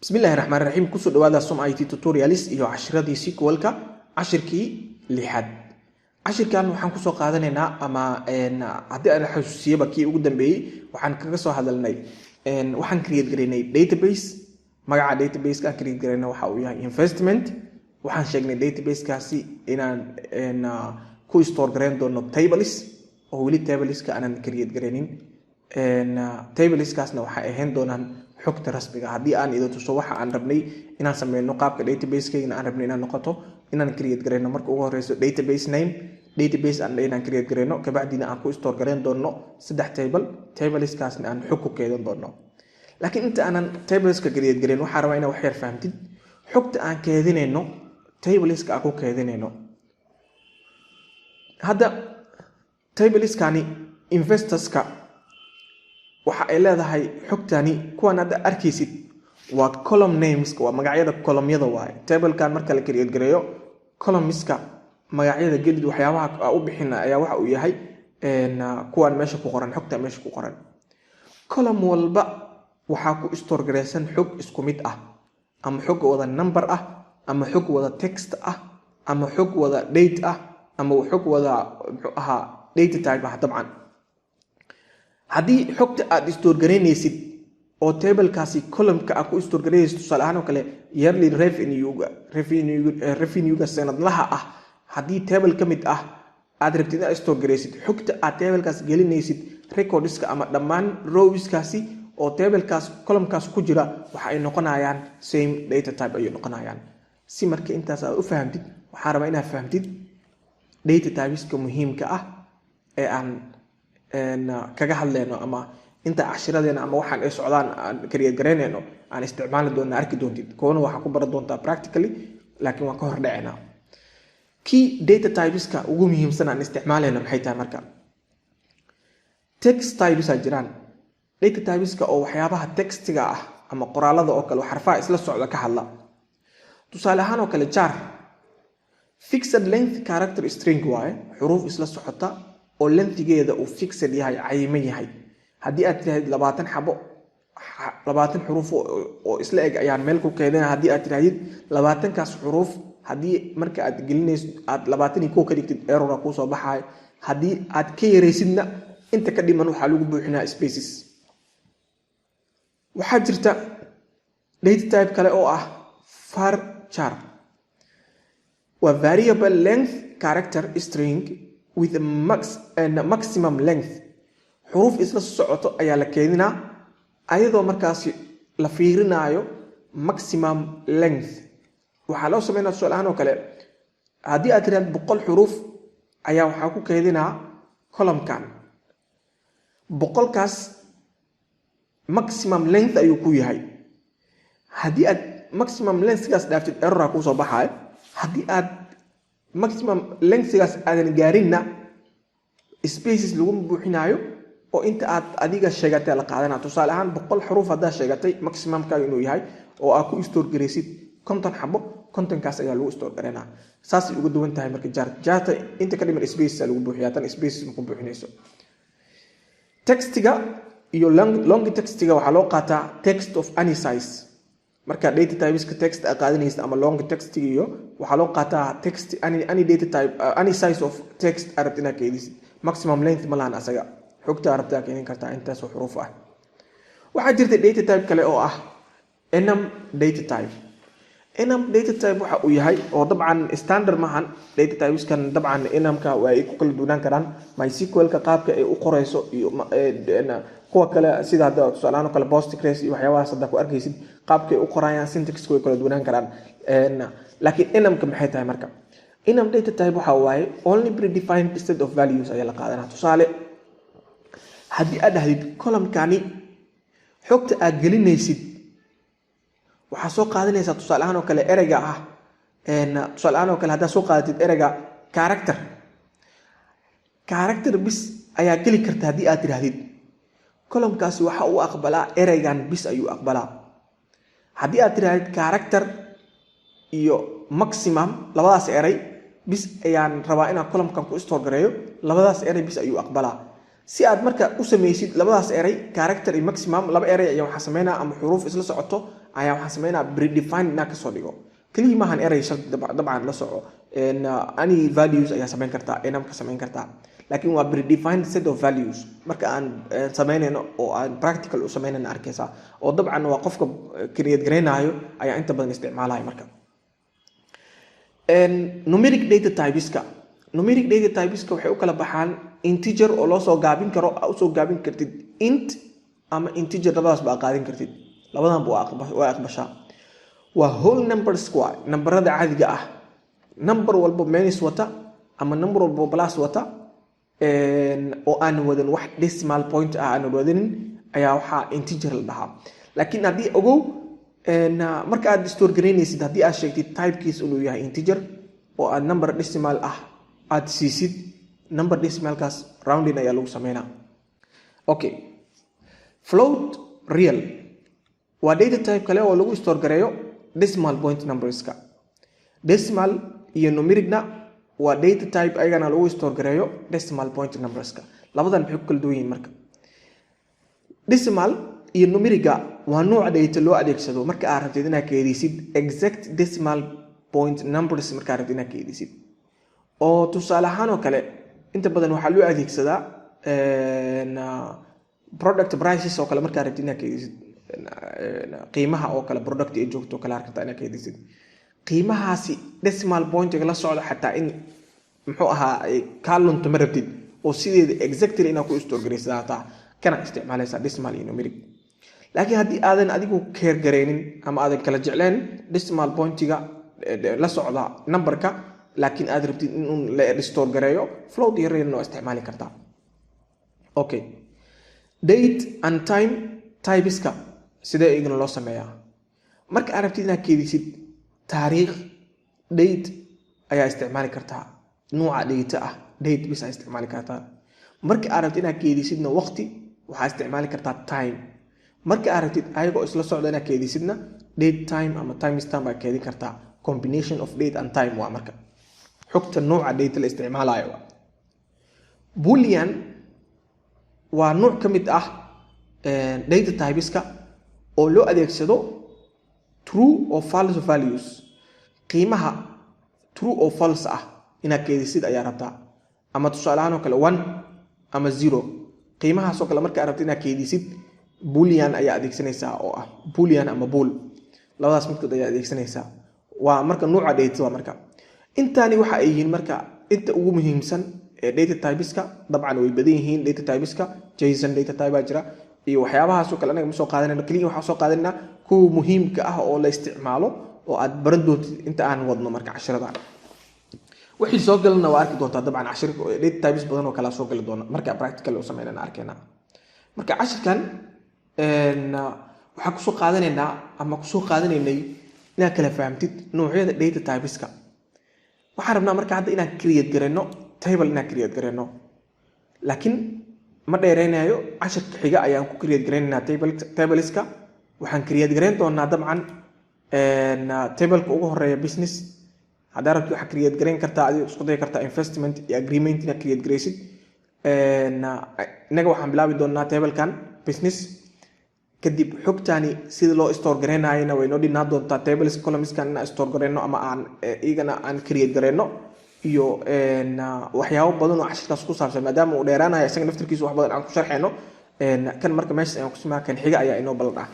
بسم الله الرحمن الرحيم كسو دوادا سوم اي تي توتورياليس iyo cashiradii sequelka cashirkii lixaad cashirkan waxaan ku soo qaadanaynaa ama hadii aan xasuusiyaba kii ugu dambeeyay waxaan kaga soo hadalnay waxaan create gareynay database magaca database ka create gareynay waxa uu yahay investment waxaan sheegnay database kaasi inaan ku store gareyn doono tables oo wali tables ka aan create gareynin tables kaasna waxa ay ahayn doonaan xogta rasmiga hadii aan ido tuso waxa aan rabnay inaan sameeyno qaabka database-keena aan rabnay inaan noqoto inaan create gareyno marka ugu horeyso database name database aan inaan create gareyno ka bacdina aan ku store gareyn doono saddex tables kaasna aan xog ku keedan doono laakiin inta aan tables ka create gareyn waxa rabaa inaan wax yar fahamtid xogta aan keedinayno tables ka ku keedinayno hadda tables kaani investors ka waxa ay leedahay xogtani kuwan aad arkaysid waa column names waa magacyada column-yada waay table kan marka la create gareeyo columns-ka magacyada gelid waxyaabaha u bixina ayaa waxa uu yahay kuwan meesha ku qoran xogta meesha ku qoran column walba waxa ku store gareysan xog isku mid ah ama xog wada number ah ama xog wada text ah ama xog wada date ah ama xog wada data type ah dabcan hadii xogta aad store gareynaysid oo table kaasi column ka ku store gareeysid tusaale ahaan oo kale yearly revenue ga sanadlaha ah hadii table kamid ah aad rabtid inaad store gareysid xogta aad table kaas gelinaysid records ka ama dhamaan rows kaasi oo table kaas column kaas ku jira waxa ay noqonayaan same data type ay noqonayaan si marka intaas aad u fahamtid waxa rabaa inaad fahamtid data types ka muhiimka ah ee aan kaga hadlayno ama inta cashiradeena ama waxaan ay socdaan aan create gareynayno aan isticmaali doona arki doontid koona waxa ku baran doontaa practically laakiin waan ka hor dhaceynaa key data types ka ugu muhiimsan aan isticmaalayno maxay tahay marka text types jiraan data types ka oo waxyaabaha textiga ah ama qoraalada oo kale xarfaha isla socda ka hadla tusaale ahaan oo kale jar fixed length character string waaye xuruuf isla socota oo lengthigeeda uu fixed yahay cayman yahay hadii aad tiraahid 20 xabo 20 xuruuf oo isla eg ayaan meel ku keedinaa hadii aad tiraahid 20 kaas xuruuf hadii marka aad gelinayso aad 20 ka dhigtid error ku soo baxay hadii aad ka yareysidna inta ka dhiman waxa lagu buuxinaa spaces waxa jirta data type kale oo ah varchar waa variable length character string with a maximum length xuruf isla socoto ayaa la keedinaa ayadoo markaas la fiirinayo maximum length waxa loo sameeyaa su'aalahan oo kale hadii aad tiraahdo 100 xuruf ayaa waxa ku keedinaa column kan 100 kaas maximum length ayuu ku yahay hadii aad maximum length kaas dhaaftid error ku soo baxay hadii aad maximum length gaas aadan gaarinna spaces lagu buuxinayo oo inta aad adiga sheegatay la qaadana tusaale ahaan 100 xaruf hadaa sheegatay maximum ka inuu yahay oo aad ku store gareysid 50 xabo 50 kaas ayaa lagu store gareynaa saas ay ugu duwan tahay marka jarta inta ka dhiman spaces lagu buuxiyaa tan spaces ma ku buuxinayso textiga iyo long textiga waxa loo qaataa text of any size marka data types ka text qaadanaysa ama long text iyo waxa loo qaataa text any data type any size of text arabtina keedis maximum length malan asaga xogta arabta keenin karta intaas oo xuruuf ah waxa jirta data type kale oo ah enum data type waxa uu yahay oo dabcan standard maahan data types kan dabcan enum ka way ku kala duwanaan karaan MySQL ka qaabka ay u qorayso iyo kuwa kale sida hadda tusaalahan kale Postgres iyo waxyaabaha sadda ku arkaysid qaabka ay u qorayaan syntax way kala duwanaan karaan laakiin enum ka maxay tahay marka enum data type waxa waaye only predefined set of values ayaa la qaadanaa tusaale hadii aad dhahdid column kani xogta aad gelinaysid waxa soo qaadanaysa tusaale ahaan oo kale ereyga ah tusaale ahaan oo kale hadaa soo qaadatid ereyga character bis ayaa geli karta hadii aad tirahdid column kaasi waxa uu aqbalaa ereygan bis ayuu aqbalaa hadii aad tirahdid character iyo maximum labadaas erey bis ayaan rabaa inaan column kan ku store gareeyo labadaas erey bis ayuu aqbalaa si aad marka u sameeysid labadaas erey character iyo maximum laba erey ayaa waxa sameeynaa ama xuruuf isla socoto ayaa waxaan sameynaa predefined inaan kasoo dhigo kaliya maahan erey shart dabcan la soco any values ayaa sameyn kartaa enum ka sameyn kartaa laakiin waa predefined set of values marka aan sameynayno oo aan practical u sameynayno arkaysa oo dabcan waa qofka create gareynayo ayaa inta badan isticmaalaya marka numeric data typeska waxay u kala baxaan integer oo loo soo gaabin karo u soo gaabin kartid int ama integer labadaas ba qaadin kartid labadan waa aqbashaa waa whole numbers waa nambarada caadiga ah number walba minus wata ama number walba plus wata oo aan wadan wax decimal point ah aan wadanin ayaa waxa integer la dhahaa laakiin hadii ogow marka aad store gareynaysid hadii aad sheegtid typekiisa inuu yahay integer oo aad number decimal ah aad siisid number decimalkaas rounding ayaa lagu sameynaa okay float real waa data type kale oo lagu store gareeyo decimal point numberska decimal iyo numericna waa data type ayagana lagu store gareeyo decimal point numberska labadan maxay ku kala duwan yihiin marka decimal iyo numerica waa nooc data loo adeegsado marka aad rabtid inaad keydisid exact decimal point numbers marka aad rabtid inaad keydisid oo tusaale ahaan oo kale inta badan waxaa loo adeegsadaa product prices oo kale marka aad rabtid inaad keydisid qiimaha oo kale product ay joogto kala arkata inaad keydisid qiimahaasi decimal point la socdo xataa in muxuu ahaa ka lunto ma rabtid oo sideeda exactly inaad ku store gareysataa kana isticmaalaysaa decimal iyo numeric laakiin haddii aadan adigu keer gareynin ama aadan kala jecleen decimal pointiga la socda numberka laakiin aad rabtid in la store gareeyo float iyo real noo isticmaali kartaa okay date and time typeska sidee igana loo sameeyaa marka aad rabtid inaad keydisid taariikh date ayaa isticmaali kartaa nooca data ah date bis ayaa isticmaali kartaa marka aad rabtid inaad keydisidna waqti waxaa isticmaali kartaa time marka aad rabtid ayagoo isla socda inaad keydisidna date time ama time stamp ayaa keedin kartaa combination of date and time waa marka xogta nooca data la isticmaalayo boolean waa nooc ka mid ah data typeska oo loo adeegsado true or false values qiimaha true or false ah inaad keydisid ayaa rabtaa ama tusaale ahaan oo kale 1 ama 0 qiimahaas oo kale marka aad rabtid inaad keydisid boolean ayaa adeegsanaysaa oo ah boolean ama bool labadaas midkood ayaa adeegsanaysaa waa marka nooca data waa marka intaani waxa ay yihiin marka inta ugu muhiimsan ee data typeska dabcan way badan yihiin data typeska JSON data type jira iyo waxyaabahaas oo kale anaga ma soo qaadanayno kaliya waxa soo qaadanayna kuwa muhiimka ah oo la isticmaalo oo aad baran doonto inta aan wadno marka casharada wixii soo galna waa arki doontaa dabcan casharka data types badan oo kala soo gali doona marka practical oo sameynana arkayna marka casharkan waxa ku soo qaadanaynaa ama ku soo qaadanaynay inaad kala fahamtid noocyada data typeska waxaan rabnaa marka hadda inaan create gareyno table inaan create gareyno laakiin ma dheereynayo casharka xiga ayaan ku create gareynaynaa tableska waxaan create gareyn doonaa dabcan tableka ugu horeeya business hadda rabtid waxa create gareyn kartaa adiga isku day kartaa investment iyo agreement inaad create gareysid inaga waxaan bilaabi doonaa tablekan business kadib xogtaani sida loo store gareynayna way noo dhinaa doontaa tables columnskan inaan store gareyno ama aan igana aan create gareyno iyo waxyaabo badan oo casharkaas ku saabsan maadaama uu dheeraanayo isaga naftirkiisa wax badan aan ku sharxeyno kan marka meesha ayaan ku sameeyaa kan xiga ayaa inoo ballan ah